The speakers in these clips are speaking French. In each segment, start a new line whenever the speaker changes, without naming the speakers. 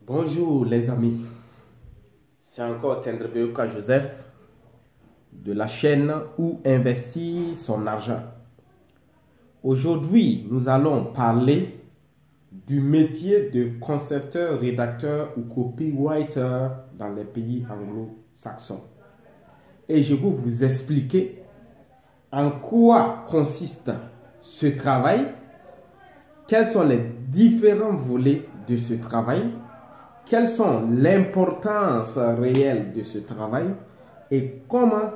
Bonjour les amis, c'est encore Tendrebeoka Joseph de la chaîne Où investir son argent. Aujourd'hui, nous allons parler du métier de concepteur, rédacteur ou copywriter dans les pays anglo-saxons. Et je vais vous expliquer en quoi consiste ce travail, quels sont les différents volets de ce travail, quelles sont l'importance réelle de ce travail et comment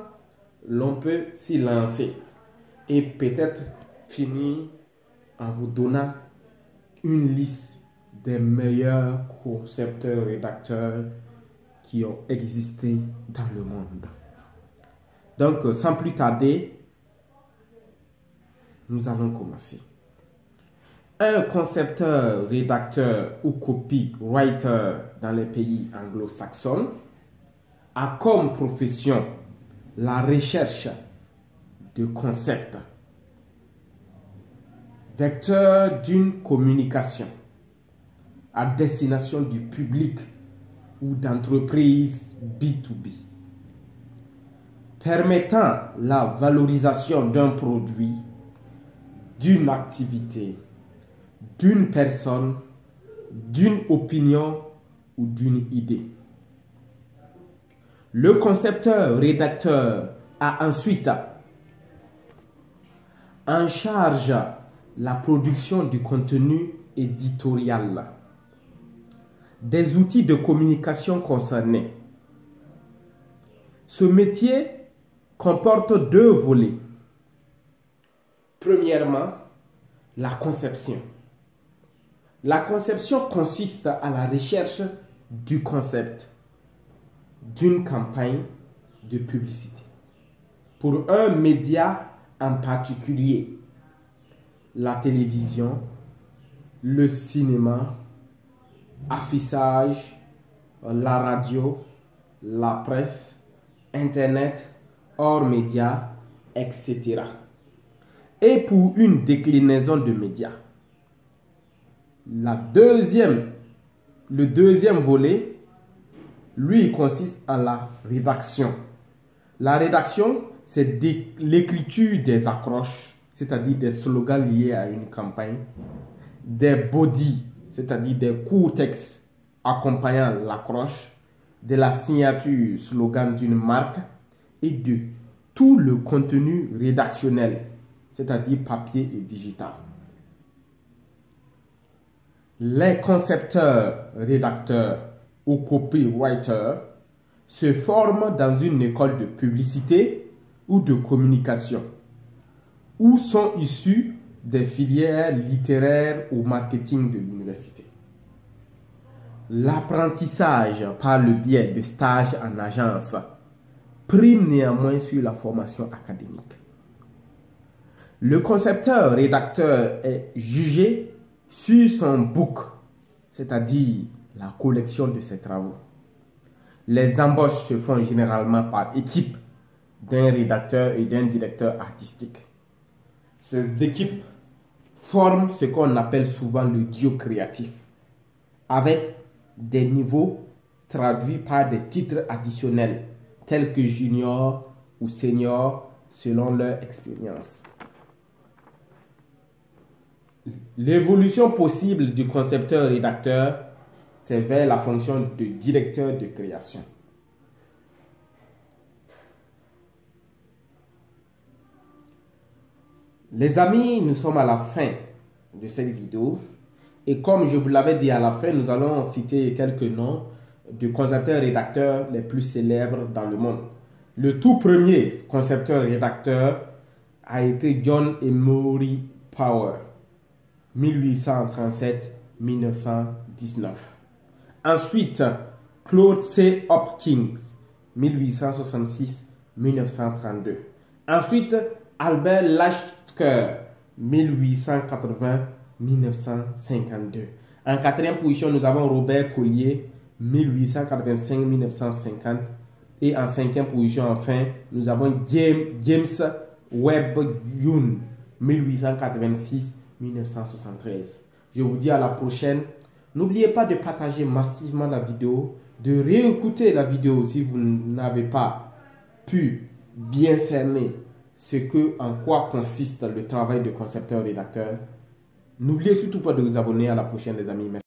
l'on peut s'y lancer. Et peut-être finir en vous donnant une liste des meilleurs concepteurs, rédacteurs qui ont existé dans le monde. Donc, sans plus tarder, nous allons commencer. Un concepteur, rédacteur ou copywriter dans les pays anglo-saxons a comme profession la recherche de concepts, vecteur d'une communication à destination du public ou d'entreprises B2B, permettant la valorisation d'un produit, d'une activité, d'une personne, d'une opinion ou d'une idée. Le concepteur-rédacteur a ensuite en charge la production du contenu éditorial, des outils de communication concernés. Ce métier comporte deux volets. Premièrement, la conception. La conception consiste à la recherche du concept d'une campagne de publicité pour un média en particulier, la télévision, le cinéma, affichage, la radio, la presse, Internet, hors médias, etc. Et pour une déclinaison de médias. Le deuxième volet, lui, consiste à la rédaction. La rédaction, c'est l'écriture des accroches, c'est-à-dire des slogans liés à une campagne, des bodies, c'est-à-dire des courts textes accompagnant l'accroche, de la signature slogan d'une marque et de tout le contenu rédactionnel, c'est-à-dire papier et digital. Les concepteurs, rédacteurs ou copywriters se forment dans une école de publicité ou de communication ou sont issus des filières littéraires ou marketing de l'université. L'apprentissage par le biais de stages en agence prime néanmoins sur la formation académique. Le concepteur-rédacteur est jugé sur son book, c'est-à-dire la collection de ses travaux. Les embauches se font généralement par équipe d'un rédacteur et d'un directeur artistique. Ces équipes forment ce qu'on appelle souvent le duo créatif, avec des niveaux traduits par des titres additionnels, tels que junior ou senior, selon leur expérience. L'évolution possible du concepteur-rédacteur, c'est vers la fonction de directeur de création. Les amis, nous sommes à la fin de cette vidéo. Et comme je vous l'avais dit à la fin, nous allons citer quelques noms de concepteurs-rédacteurs les plus célèbres dans le monde. Le tout premier concepteur-rédacteur a été John Emery Power, 1837-1919. Ensuite, Claude C. Hopkins, 1866-1932. Ensuite, Albert Lasker, 1880-1952. En quatrième position, nous avons Robert Collier, 1885-1950. Et en cinquième position, enfin, nous avons James Webb Young, 1886-1973. Je vous dis à la prochaine N'oubliez pas de partager massivement la vidéo, de réécouter la vidéo si vous n'avez pas pu bien cerner en quoi consiste le travail de concepteur-rédacteur. N'oubliez surtout pas de vous abonner. À la prochaine les amis. Merci.